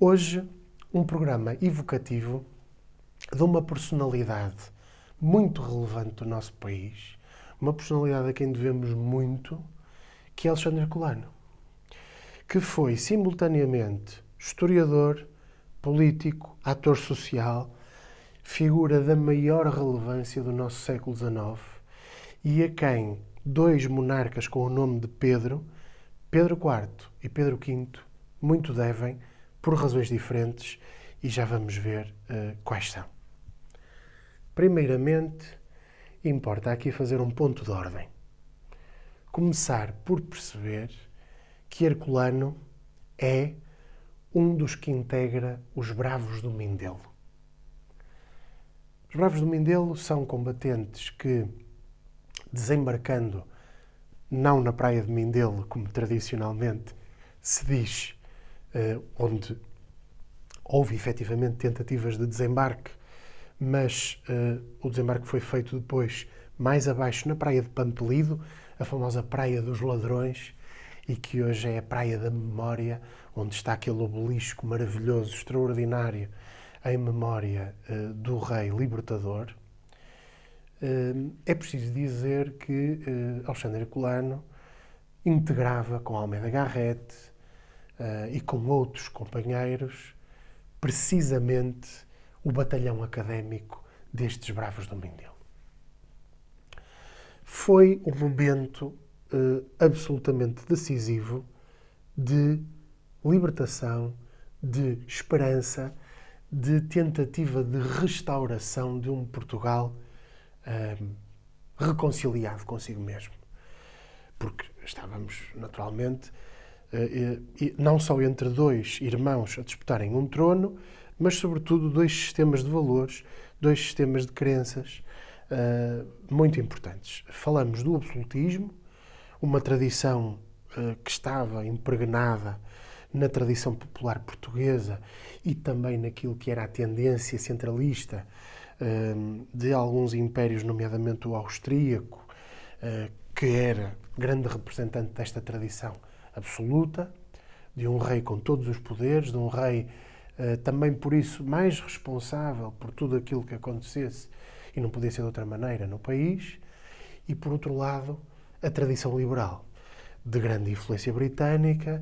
Hoje, um programa evocativo de uma personalidade muito relevante do nosso país, uma personalidade a quem devemos muito, que é Alexandre Herculano, que foi simultaneamente historiador, político, ator social, figura da maior relevância do nosso século XIX e a quem dois monarcas com o nome de Pedro, Pedro IV e Pedro V, muito devem, por razões diferentes, e já vamos ver quais são. Primeiramente, importa aqui fazer um ponto de ordem. Começar por perceber que Herculano é um dos que integra os Bravos do Mindelo. Os Bravos do Mindelo são combatentes que, desembarcando não na praia de Mindelo, como tradicionalmente se diz, onde houve efetivamente tentativas de desembarque, mas o desembarque foi feito depois mais abaixo na praia de Pampelido, a famosa Praia dos Ladrões, e que hoje é a Praia da Memória, onde está aquele obelisco maravilhoso, extraordinário, em memória do rei libertador. É preciso dizer que Alexandre Herculano integrava com Almeida Garrett e com outros companheiros precisamente o batalhão académico destes Bravos do Mindelo. Foi um momento absolutamente decisivo de libertação, de esperança, de tentativa de restauração de um Portugal reconciliado consigo mesmo. Porque estávamos, naturalmente, não só entre dois irmãos a disputarem um trono, mas, sobretudo, dois sistemas de valores, dois sistemas de crenças muito importantes. Falamos do absolutismo, uma tradição que estava impregnada na tradição popular portuguesa e também naquilo que era a tendência centralista de alguns impérios, nomeadamente o austríaco, que era grande representante desta tradição absoluta, de um rei com todos os poderes, de um rei também por isso mais responsável por tudo aquilo que acontecesse, e não podia ser de outra maneira, no país, e por outro lado a tradição liberal, de grande influência britânica,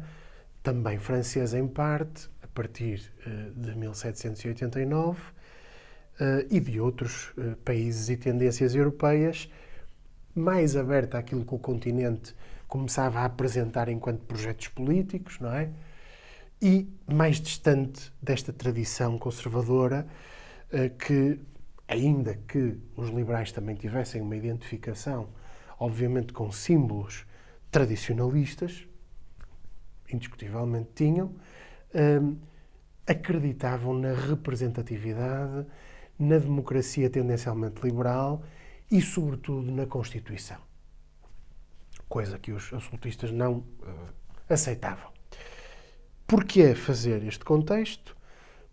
também francesa em parte, a partir de 1789, e de outros países e tendências europeias, mais aberta àquilo que o continente começava a apresentar enquanto projetos políticos, não é? E mais distante desta tradição conservadora que, ainda que os liberais também tivessem uma identificação, obviamente com símbolos tradicionalistas, indiscutivelmente tinham, acreditavam na representatividade, na democracia tendencialmente liberal e, sobretudo, na Constituição. Coisa que os absolutistas não aceitavam. Porquê fazer este contexto?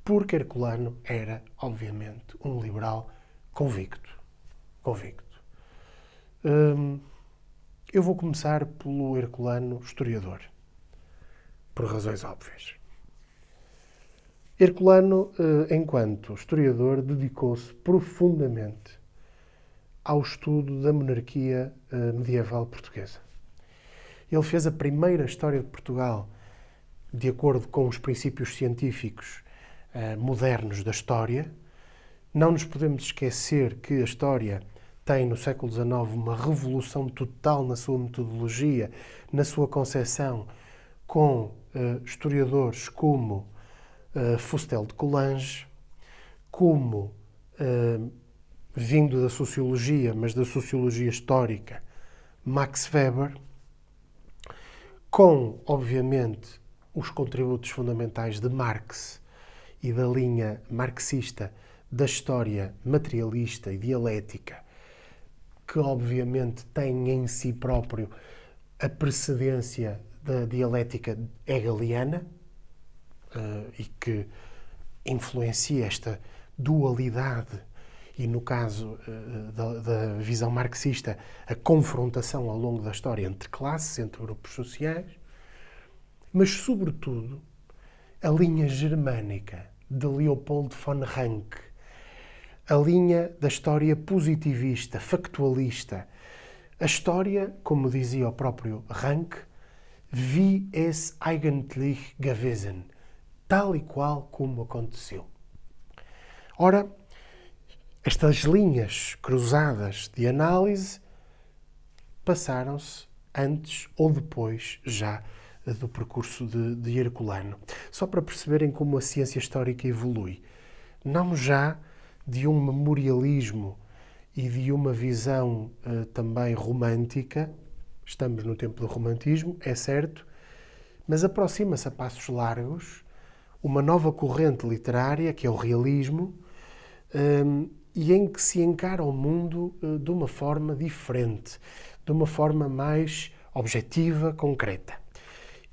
Porque Herculano era, obviamente, um liberal convicto. Eu vou começar pelo Herculano historiador, por razões óbvias. Herculano, enquanto historiador, dedicou-se profundamente ao estudo da monarquia medieval portuguesa. Ele fez a primeira história de Portugal de acordo com os princípios científicos modernos da história. Não nos podemos esquecer que a história tem, no século XIX, uma revolução total na sua metodologia, na sua concepção, com historiadores como Fustel de Coulanges, como, vindo da sociologia, mas da sociologia histórica, Max Weber, com, obviamente, os contributos fundamentais de Marx e da linha marxista da história materialista e dialética, que obviamente tem em si próprio a precedência da dialética hegeliana e que influencia esta dualidade e, no caso da visão marxista, a confrontação ao longo da história entre classes, entre grupos sociais, mas, sobretudo, a linha germânica de Leopold von Ranke, a linha da história positivista, factualista. A história, como dizia o próprio Ranke, wie es eigentlich gewesen, tal e qual como aconteceu. Ora, estas linhas cruzadas de análise passaram-se antes ou depois já do percurso de Herculano. Só para perceberem como a ciência histórica evolui. Não já de um memorialismo e de uma visão também romântica, estamos no tempo do romantismo, é certo, mas aproxima-se a passos largos uma nova corrente literária, que é o realismo, e em que se encara o mundo de uma forma diferente, de uma forma mais objetiva, concreta.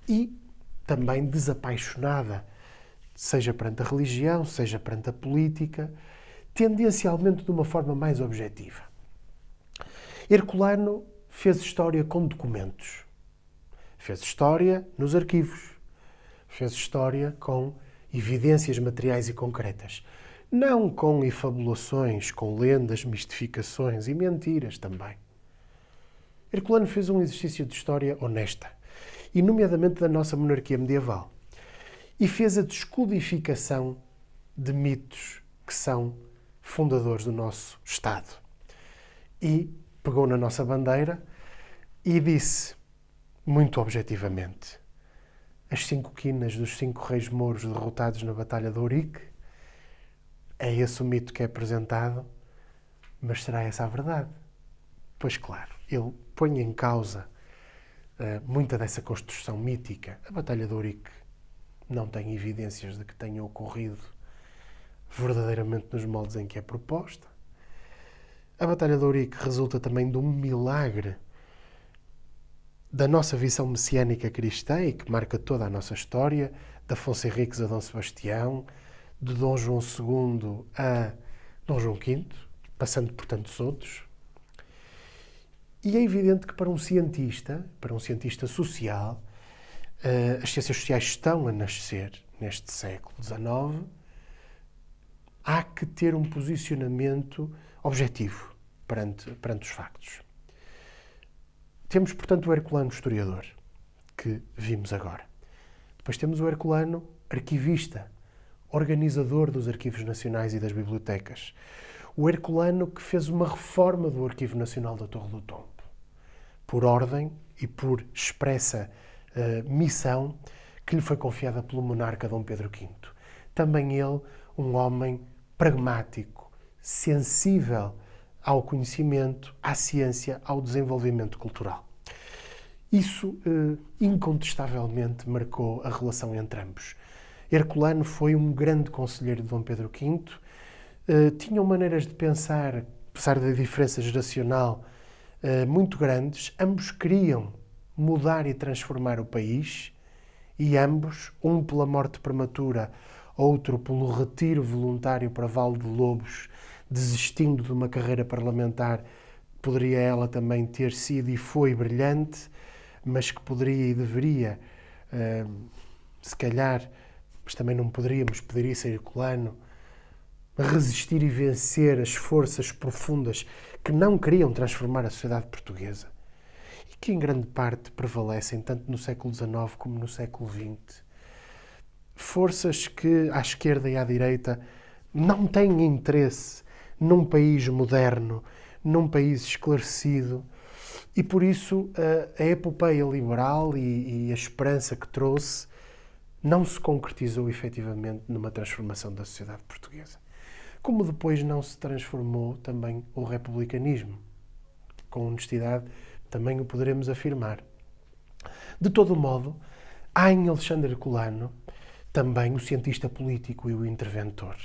E também desapaixonada, seja perante a religião, seja perante a política, tendencialmente de uma forma mais objetiva. Herculano fez história com documentos. Fez história nos arquivos. Fez história com evidências materiais e concretas. Não com efabulações, com lendas, mistificações e mentiras também. Herculano fez um exercício de história honesta, e nomeadamente da nossa monarquia medieval. E fez a descodificação de mitos que são fundadores do nosso Estado. E pegou na nossa bandeira e disse, muito objetivamente, as 5 quinas dos 5 reis mouros derrotados na Batalha de Ourique, é esse o mito que é apresentado, mas será essa a verdade? Pois claro, ele põe em causa muita dessa construção mítica. A Batalha de Ourique não tem evidências de que tenha ocorrido verdadeiramente nos moldes em que é proposta. A Batalha de Ourique resulta também de um milagre da nossa visão messiânica cristã e que marca toda a nossa história, de Afonso Henriques a Dom Sebastião, de Dom João II a Dom João V, passando por tantos outros. E é evidente que para um cientista social, as ciências sociais estão a nascer neste século XIX, há que ter um posicionamento objetivo perante os factos. Temos, portanto, o Herculano historiador, que vimos agora. Depois temos o Herculano arquivista, organizador dos arquivos nacionais e das bibliotecas. O Herculano que fez uma reforma do Arquivo Nacional da Torre do Tombo, por ordem e por expressa missão que lhe foi confiada pelo monarca Dom Pedro V. Também ele, um homem pragmático, sensível ao conhecimento, à ciência, ao desenvolvimento cultural. Isso, incontestavelmente, marcou a relação entre ambos. Herculano foi um grande conselheiro de Dom Pedro V, tinham maneiras de pensar, apesar da diferença geracional, muito grandes. Ambos queriam mudar e transformar o país e ambos, um pela morte prematura, outro pelo retiro voluntário para Val de Lobos, desistindo de uma carreira parlamentar, poderia ela também ter sido e foi brilhante, mas que poderia e deveria, se calhar, mas também não poderíamos, poderia ser Herculano, resistir e vencer as forças profundas que não queriam transformar a sociedade portuguesa e que em grande parte prevalecem tanto no século XIX como no século XX. Forças que à esquerda e à direita não têm interesse num país moderno, num país esclarecido, e por isso a epopeia liberal e a esperança que trouxe não se concretizou efetivamente numa transformação da sociedade portuguesa. Como depois não se transformou também o republicanismo. Com honestidade, também o poderemos afirmar. De todo modo, há em Alexandre Herculano também o cientista político e o interventor.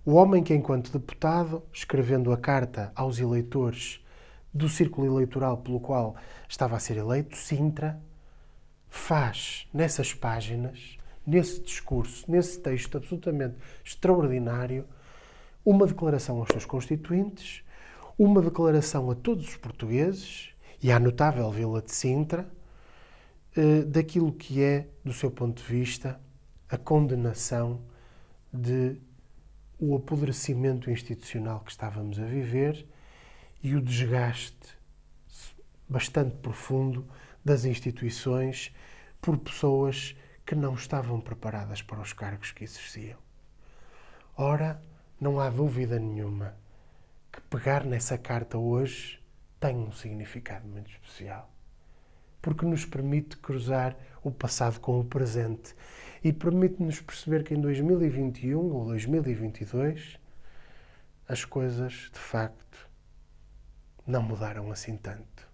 O homem que, enquanto deputado, escrevendo a carta aos eleitores do círculo eleitoral pelo qual estava a ser eleito, Sintra, faz nessas páginas, nesse discurso, nesse texto absolutamente extraordinário, uma declaração aos seus constituintes, uma declaração a todos os portugueses e à notável Vila de Sintra, daquilo que é, do seu ponto de vista, a condenação de o apodrecimento institucional que estávamos a viver e o desgaste bastante profundo das instituições por pessoas que não estavam preparadas para os cargos que exerciam. Ora, não há dúvida nenhuma que pegar nessa carta hoje tem um significado muito especial, porque nos permite cruzar o passado com o presente e permite-nos perceber que em 2021 ou 2022 as coisas, de facto, não mudaram assim tanto.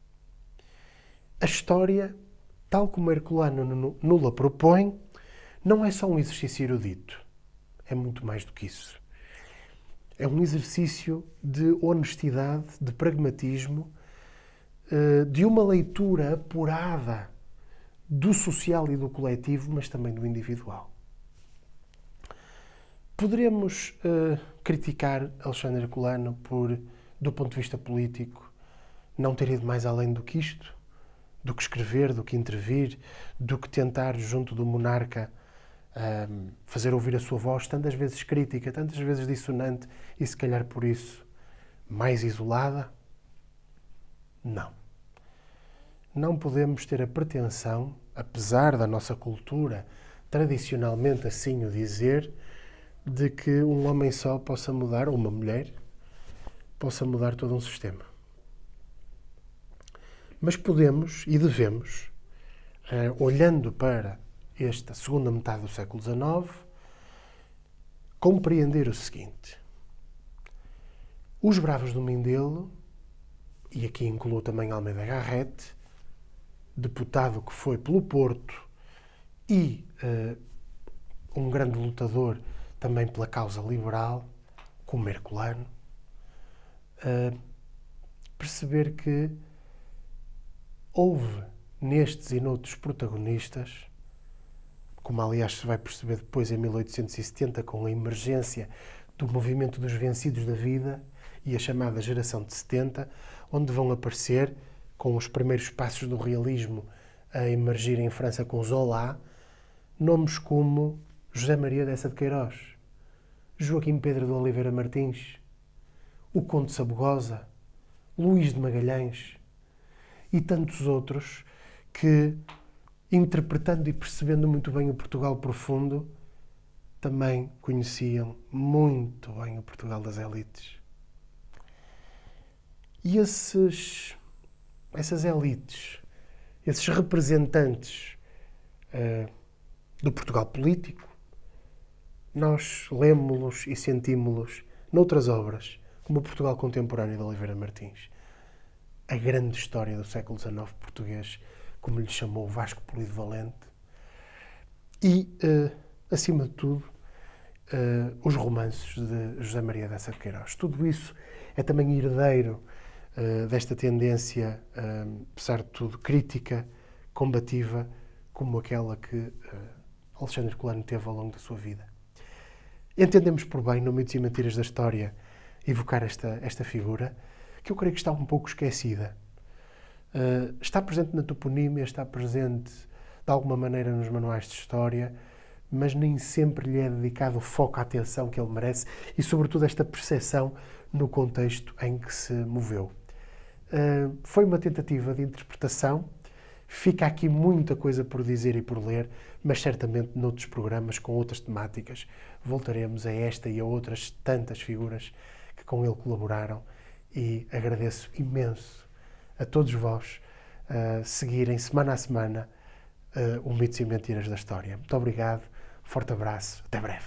A história, tal como Herculano nula propõe, não é só um exercício erudito. É muito mais do que isso. É um exercício de honestidade, de pragmatismo, de uma leitura apurada do social e do coletivo, mas também do individual. Poderemos criticar Alexandre Herculano por, do ponto de vista político, não ter ido mais além do que isto, do que escrever, do que intervir, do que tentar, junto do monarca, fazer ouvir a sua voz, tantas vezes crítica, tantas vezes dissonante e, se calhar por isso, mais isolada? Não. Não podemos ter a pretensão, apesar da nossa cultura tradicionalmente assim o dizer, de que um homem só possa mudar, ou uma mulher, possa mudar todo um sistema. Mas podemos e devemos, olhando para esta segunda metade do século XIX, compreender o seguinte. Os Bravos do Mindelo, e aqui incluo também Almeida Garrett, deputado que foi pelo Porto e um grande lutador também pela causa liberal, como Herculano, perceber que houve nestes e noutros protagonistas, como aliás se vai perceber depois em 1870 com a emergência do movimento dos vencidos da vida e a chamada geração de 70, onde vão aparecer, com os primeiros passos do realismo a emergir em França com Zola, nomes como José Maria Dessa de Queiroz, Joaquim Pedro de Oliveira Martins, o Conde Sabugosa, Luís de Magalhães e tantos outros que, interpretando e percebendo muito bem o Portugal profundo, também conheciam muito bem o Portugal das elites. E essas elites, esses representantes do Portugal político, nós lemos-los e sentimos-los noutras obras, como o Portugal Contemporâneo de Oliveira Martins, a grande história do século XIX português, como lhe chamou Vasco Polido Valente, e, acima de tudo, os romances de José Maria Dessa de Queiroz. Tudo isso é também herdeiro desta tendência, apesar de tudo, crítica, combativa, como aquela que Alexandre Herculano teve ao longo da sua vida. Entendemos por bem, no Mitos e Mentiras da História, evocar esta figura, que eu creio que está um pouco esquecida. Está presente na toponímia, está presente de alguma maneira nos manuais de história, mas nem sempre lhe é dedicado o foco, a atenção que ele merece e, sobretudo, esta percepção no contexto em que se moveu. Foi uma tentativa de interpretação, fica aqui muita coisa por dizer e por ler, mas certamente noutros programas com outras temáticas voltaremos a esta e a outras tantas figuras que com ele colaboraram, e agradeço imenso a todos vós seguirem semana a semana o Mitos e Mentiras da História. Muito obrigado, forte abraço, até breve.